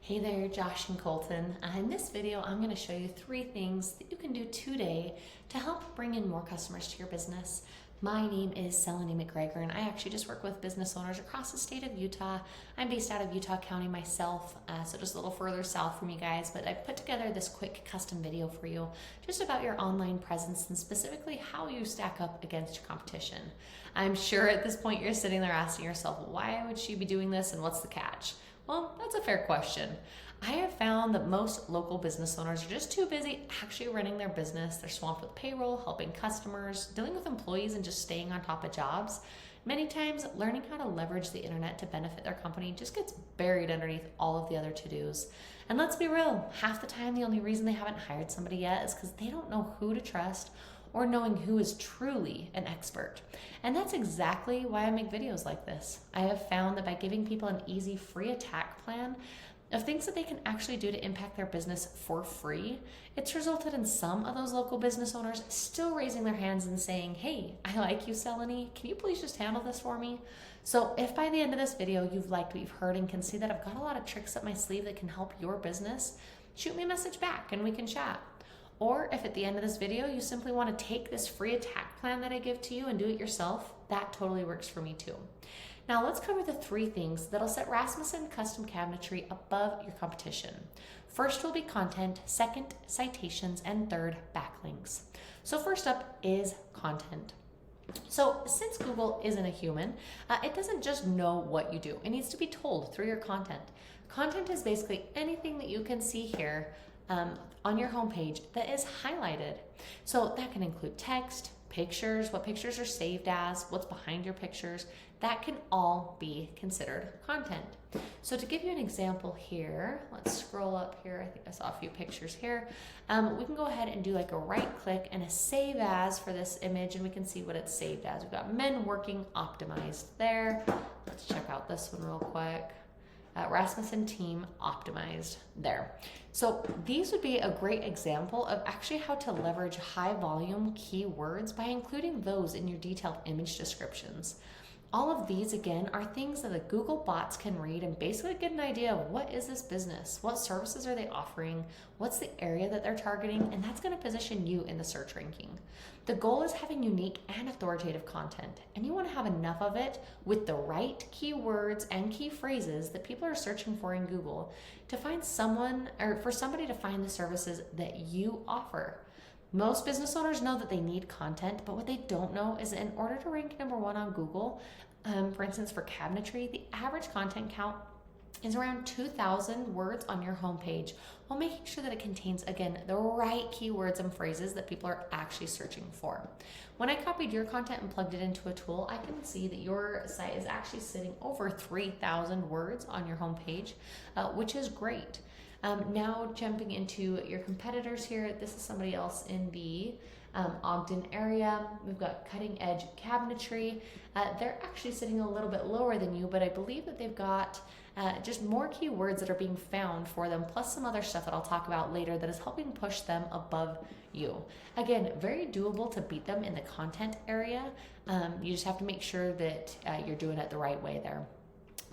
Hey there, Josh and Colton. In this video, I'm going to show you 3 things that you can do today to help bring in more customers to your business. My name is Seleni McGregor, and I actually just work with business owners across the state of Utah. I'm based out of Utah County myself, so just a little further south from you guys, but I put together this quick custom video for you just about your online presence and specifically how you stack up against your competition. I'm sure at this point you're sitting there asking yourself, why would she be doing this and what's the catch? Well, that's a fair question. I have found that most local business owners are just too busy actually running their business. They're swamped with payroll, helping customers, dealing with employees, and just staying on top of jobs. Many times, learning how to leverage the internet to benefit their company just gets buried underneath all of the other to-dos. And let's be real, half the time the only reason they haven't hired somebody yet is because they don't know who to trust or knowing who is truly an expert. And that's exactly why I make videos like this. I have found that by giving people an easy free attack plan of things that they can actually do to impact their business for free, it's resulted in some of those local business owners still raising their hands and saying, hey, I like you, Seleni. Can you please just handle this for me? So if by the end of this video you've liked what you've heard and can see that I've got a lot of tricks up my sleeve that can help your business, shoot me a message back and we can chat. Or if at the end of this video you simply want to take this free attack plan that I give to you and do it yourself, that totally works for me too. Now let's cover the 3 things that'll set Rasmussen Custom Cabinetry above your competition. First will be content, second, citations, and third, backlinks. So first up is content. So since Google isn't a human, it doesn't just know what you do. It needs to be told through your content. Content is basically anything that you can see here on your homepage that is highlighted. So that can include text, pictures, what pictures are saved as, what's behind your pictures. That can all be considered content. So to give you an example here, let's scroll up here. I think I saw a few pictures here. We can go ahead and do like a right click and a save as for this image, and we can see what it's saved as. We've got men working optimized there. Let's check out this one real quick. Rasmussen team optimized there. So these would be a great example of actually how to leverage high volume keywords by including those in your detailed image descriptions. All of these, again, are things that the Google bots can read and basically get an idea of what is this business, what services are they offering, what's the area that they're targeting, and that's going to position you in the search ranking. The goal is having unique and authoritative content, and you want to have enough of it with the right keywords and key phrases that people are searching for in Google to find someone, or for somebody to find the services that you offer. Most business owners know that they need content, but what they don't know is in order to rank number 1 on Google, for instance, for cabinetry, the average content count is around 2,000 words on your homepage, while making sure that it contains, again, the right keywords and phrases that people are actually searching for. When I copied your content and plugged it into a tool, I can see that your site is actually sitting over 3,000 words on your homepage, which is great. Now jumping into your competitors here, this is somebody else in the Ogden area. We've got Cutting Edge Cabinetry. They're actually sitting a little bit lower than you, but I believe that they've got just more keywords that are being found for them, plus some other stuff that I'll talk about later that is helping push them above you. Again, very doable to beat them in the content area. You just have to make sure that you're doing it the right way there.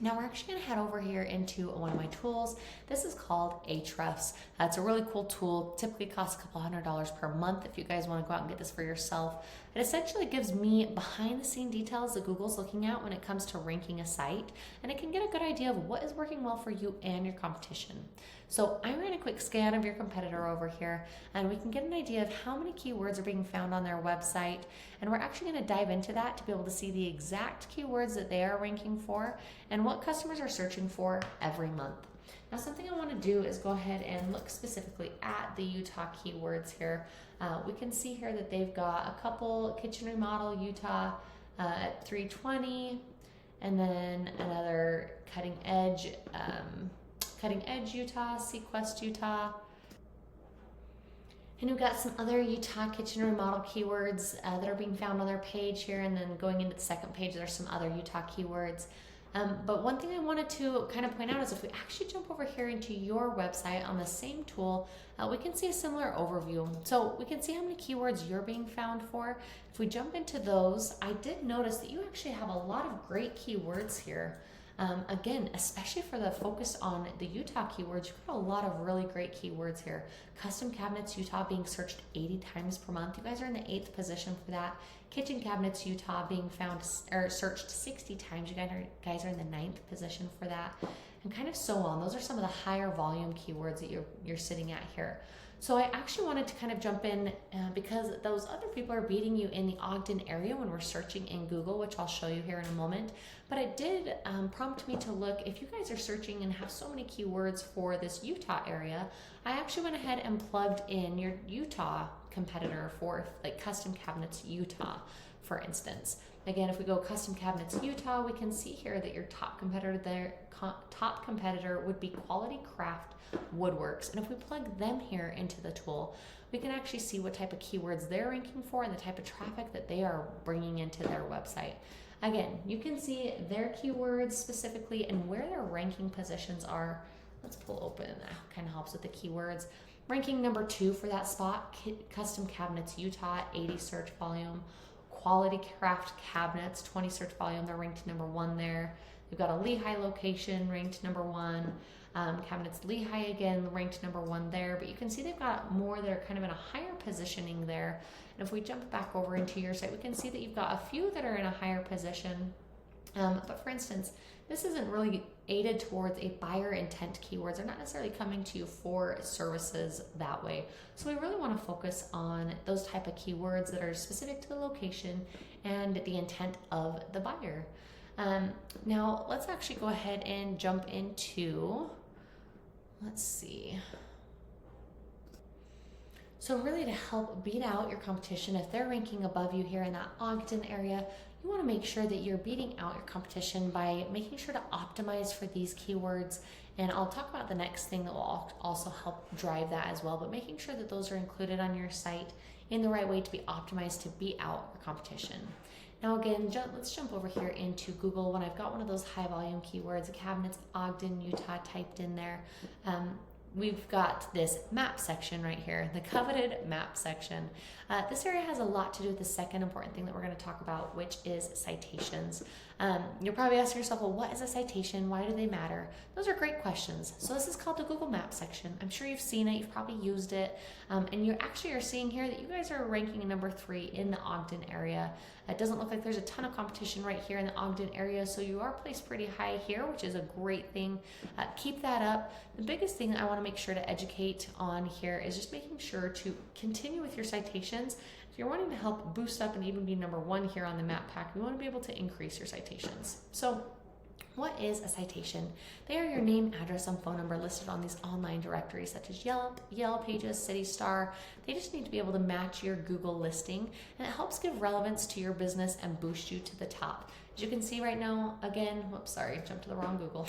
Now we're actually going to head over here into one of my tools. This is called Ahrefs. It's a really cool tool. Typically costs a couple $100 per month if you guys want to go out and get this for yourself. It essentially gives me behind the scene details that Google's looking at when it comes to ranking a site, and it can get a good idea of what is working well for you and your competition. So I ran a quick scan of your competitor over here, and we can get an idea of how many keywords are being found on their website, and we're actually going to dive into that to be able to see the exact keywords that they are ranking for and what customers are searching for every month. Now, something I want to do is go ahead and look specifically at the Utah keywords here. We can see here that they've got a couple: kitchen remodel Utah at 320, and then another cutting edge Utah, Sequest Utah. And we've got some other Utah kitchen remodel keywords that are being found on their page here, and then going into the second page there's some other Utah keywords. But one thing I wanted to kind of point out is if we actually jump over here into your website on the same tool, we can see a similar overview. So we can see how many keywords you're being found for. If we jump into those, I did notice that you actually have a lot of great keywords here. Again, especially for the focus on the Utah keywords, you've got a lot of really great keywords here. Custom cabinets Utah being searched 80 times per month. You guys are in the 8th position for that. Kitchen cabinets Utah being found or searched 60 times. You guys are in the 9th position for that, and kind of so on. Those are some of the higher volume keywords that you're sitting at here. So I actually wanted to kind of jump in because those other people are beating you in the Ogden area when we're searching in Google, which I'll show you here in a moment. But it did prompt me to look, if you guys are searching and have so many keywords for this Utah area, I actually went ahead and plugged in your Utah competitor for like custom cabinets Utah, for instance. Again, if we go custom cabinets Utah, we can see here that your top competitor would be Quality Craft Woodworks. And if we plug them here into the tool, we can actually see what type of keywords they're ranking for and the type of traffic that they are bringing into their website. Again, you can see their keywords specifically and where their ranking positions are. Let's pull open, that kind of helps with the keywords. Ranking number 2 for that spot, custom cabinets Utah, 80 search volume. Quality Craft Cabinets, 20 search volume, they're ranked number 1 there. We've got a Lehigh location ranked number 1. Cabinets Lehigh again ranked number 1 there, but you can see they've got more that are kind of in a higher positioning there. And if we jump back over into your site, we can see that you've got a few that are in a higher position. But for instance, this isn't really aided towards a buyer intent keywords. They're not necessarily coming to you for services that way. So we really want to focus on those type of keywords that are specific to the location and the intent of the buyer. Now let's actually go ahead and jump into, let's see. So really to help beat out your competition, if they're ranking above you here in that Ogden area, you want to make sure that you're beating out your competition by making sure to optimize for these keywords. And I'll talk about the next thing that will also help drive that as well, but making sure that those are included on your site in the right way to be optimized to beat out your competition. Now again, let's jump over here into Google. When I've got one of those high volume keywords, cabinets Ogden, Utah typed in there, we've got this map section right here, the coveted map section. This area has a lot to do with the second important thing that we're going to talk about, which is citations. You're probably asking yourself, well, what is a citation? Why do they matter? Those are great questions. So this is called the Google Map section. I'm sure you've seen it. You've probably used it. And you actually are seeing here that you guys are ranking number 3 in the Ogden area. It doesn't look like there's a ton of competition right here in the Ogden area, so you are placed pretty high here, which is a great thing. Keep that up. The biggest thing I want to make sure to educate on here is just making sure to continue with your citations. If you're wanting to help boost up and even be number 1 here on the map pack, you want to be able to increase your citations. So what is a citation? They are your name, address, and phone number listed on these online directories such as Yelp, Yellow Pages, City Star. They just need to be able to match your Google listing, and it helps give relevance to your business and boost you to the top. As you can see right now, again, whoops, sorry, jumped to the wrong Google.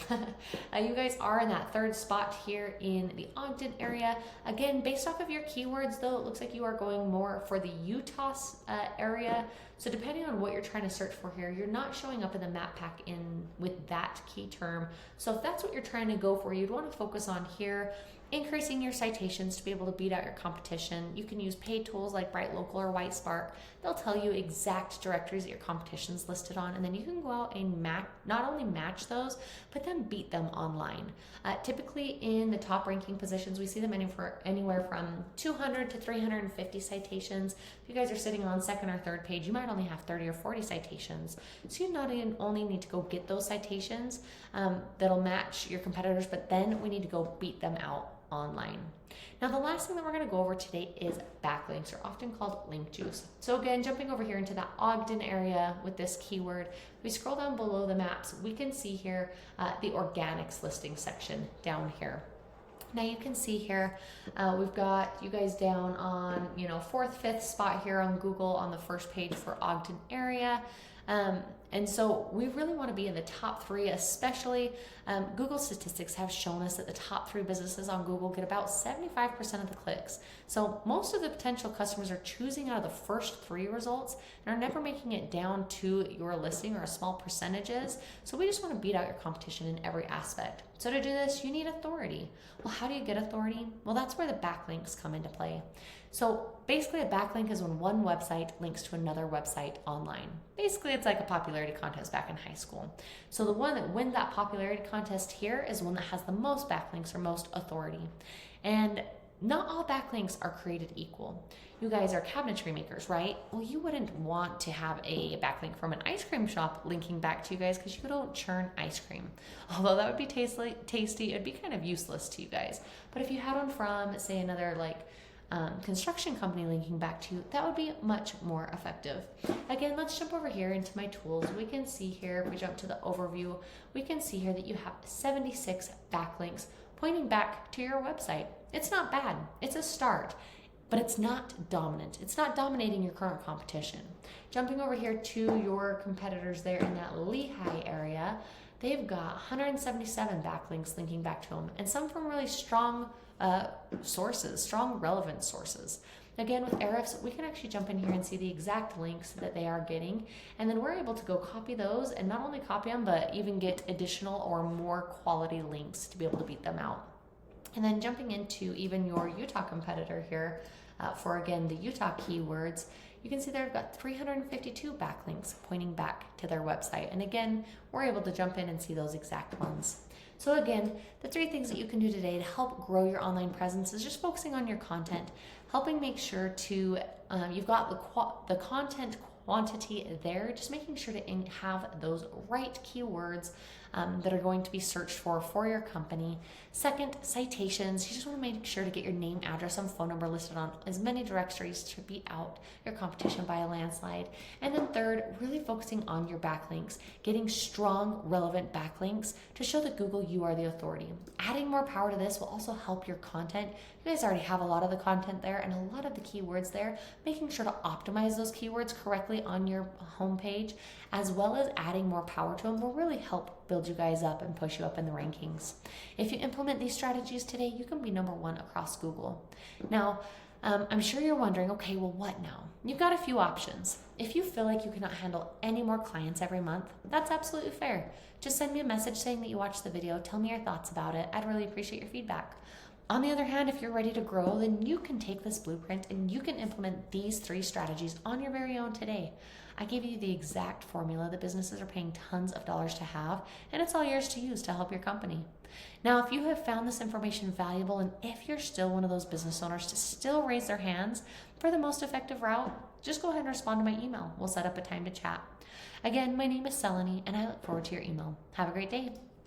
You guys are in that 3rd spot here in the Ogden area. Again, based off of your keywords, though, it looks like you are going more for the Utah area. So depending on what you're trying to search for here, you're not showing up in the map pack with that key term. So if that's what you're trying to go for, you'd want to focus on here, increasing your citations to be able to beat out your competition. You can use paid tools like Bright Local or White Spark. They'll tell you exact directories that your competition's listed on, and then you can go out and not only match those, but then beat them online. Typically in the top ranking positions, we see them anywhere from 200 to 350 citations. If you guys are sitting on 2nd or 3rd page, you might only have 30 or 40 citations. So you not only need to go get those citations that'll match your competitors, but then we need to go beat them out online. Now the last thing that we're going to go over today is backlinks, or often called link juice. So again, jumping over here into that Ogden area with this keyword, we scroll down below the maps, we can see here the organics listing section down here. Now you can see here, we've got you guys down on 4th, 5th spot here on Google on the 1st page for Ogden area. And so we really want to be in the top 3, especially Google statistics have shown us that the top 3 businesses on Google get about 75% of the clicks. So most of the potential customers are choosing out of the first 3 results and are never making it down to your listing, or a small percentages. So we just want to beat out your competition in every aspect. So to do this, you need authority. Well, how do you get authority? Well, that's where the backlinks come into play. So basically a backlink is when one website links to another website online. Basically, it's like a popularity popularity contest back in high school. So the one that wins that popularity contest here is one that has the most backlinks or most authority. And not all backlinks are created equal. You guys are cabinetry makers, right? Well, you wouldn't want to have a backlink from an ice cream shop linking back to you guys because you don't churn ice cream. Although that would be tasty, it'd be kind of useless to you guys. But if you had one from, say, another construction company linking back to you, that would be much more effective. Again, let's jump over here into my tools. We can see here, if we jump to the overview, we can see here that you have 76 backlinks pointing back to your website. It's not bad. It's a start, but it's not dominant. It's not dominating your current competition. Jumping over here to your competitors there in that Lehigh area, they've got 177 backlinks linking back to them, and some from really strong sources, strong relevant sources. Again, with Ahrefs, we can actually jump in here and see the exact links that they are getting, and then we're able to go copy those, and not only copy them, but even get additional or more quality links to be able to beat them out. And then jumping into even your Utah competitor here, for again the Utah keywords, you can see they've got 352 backlinks pointing back to their website. And again, we're able to jump in and see those exact ones. So again, the 3 things that you can do today to help grow your online presence is just focusing on your content, helping make sure to, you've got the content quantity there, just making sure to have those right keywords that are going to be searched for your company. Second, citations. You just want to make sure to get your name, address, and phone number listed on as many directories to beat out your competition by a landslide. And then third, really focusing on your backlinks, getting strong, relevant backlinks to show that Google you are the authority. Adding more power to this will also help your content. You guys already have a lot of the content there and a lot of the keywords there. Making sure to optimize those keywords correctly on your homepage, as well as adding more power to them, will really help build you guys up and push you up in the rankings. If you implement these strategies today, you can be #1 across Google. Now, I'm sure you're wondering, okay, well, what now? You've got a few options. If you feel like you cannot handle any more clients every month, that's absolutely fair. Just send me a message saying that you watched the video. Tell me your thoughts about it. I'd really appreciate your feedback. On the other hand, if you're ready to grow, then you can take this blueprint and you can implement these 3 strategies on your very own today. I gave you the exact formula that businesses are paying tons of dollars to have, and it's all yours to use to help your company. Now, if you have found this information valuable, and if you're still one of those business owners to still raise their hands for the most effective route, just go ahead and respond to my email. We'll set up a time to chat. Again, my name is Seleni, and I look forward to your email. Have a great day.